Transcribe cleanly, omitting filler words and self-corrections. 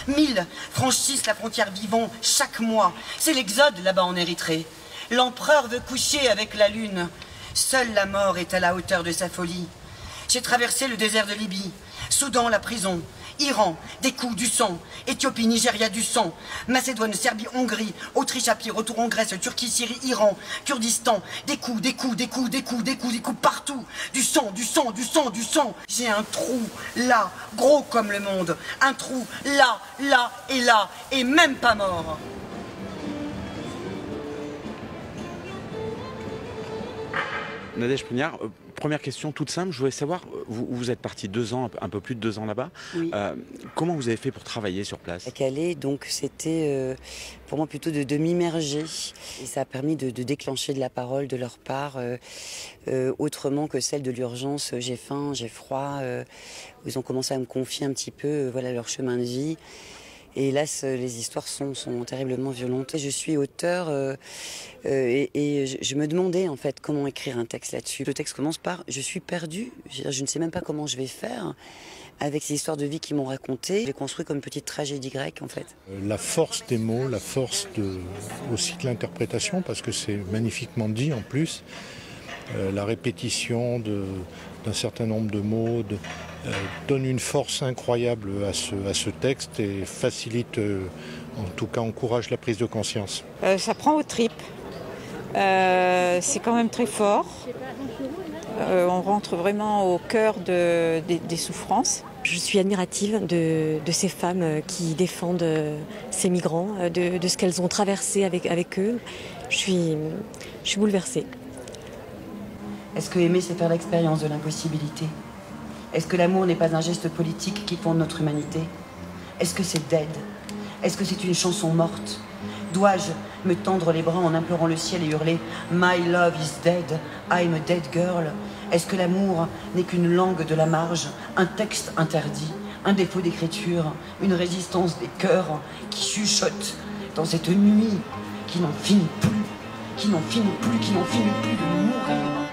1000 franchissent la frontière vivant chaque mois. C'est l'exode là-bas en Érythrée. L'empereur veut coucher avec la lune. Seule la mort est à la hauteur de sa folie. J'ai traversé le désert de Libye, Soudan, la prison, Iran, des coups, du sang, Éthiopie, Nigeria, du sang, Macédoine, Serbie, Hongrie, Autriche à pied, retour en Grèce, Turquie, Syrie, Iran, Kurdistan, des coups, des coups, des coups, des coups, des coups, des coups partout, du sang, du sang, du sang, du sang. J'ai un trou là, gros comme le monde, un trou là, là, et même pas mort. Nadège Prignard, première question toute simple, je voulais savoir, vous êtes parti 2 ans, un peu plus de 2 ans là-bas. Oui. Comment vous avez fait pour travailler sur place? À Calais, donc c'était pour moi plutôt de m'immerger. Et ça a permis de déclencher de la parole de leur part, autrement que celle de l'urgence. J'ai faim, j'ai froid. Ils ont commencé à me confier un petit peu voilà, leur chemin de vie. Et là, les histoires sont terriblement violentes. Je suis auteur et je me demandais en fait comment écrire un texte là-dessus. Le texte commence par « je suis perdue ». Je ne sais même pas comment je vais faire avec ces histoires de vie qu'ils m'ont racontées. Je l'ai construit comme une petite tragédie grecque en fait. La force des mots, la force aussi de l'interprétation, parce que c'est magnifiquement dit en plus. La répétition d'un certain nombre de mots donne une force incroyable à ce texte et facilite, en tout cas encourage la prise de conscience. Ça prend aux tripes, c'est quand même très fort, on rentre vraiment au cœur des souffrances. Je suis admirative de ces femmes qui défendent ces migrants, de ce qu'elles ont traversé avec eux. Je suis bouleversée. Est-ce que aimer, c'est faire l'expérience de l'impossibilité? Est-ce que l'amour n'est pas un geste politique qui fonde notre humanité? Est-ce que c'est dead? Est-ce que c'est une chanson morte? Dois-je me tendre les bras en implorant le ciel et hurler « My love is dead, I'm a dead girl » Est-ce que l'amour n'est qu'une langue de la marge, un texte interdit, un défaut d'écriture, une résistance des cœurs qui chuchotent dans cette nuit qui n'en finit plus, qui n'en finit plus, qui n'en finit plus de mourir?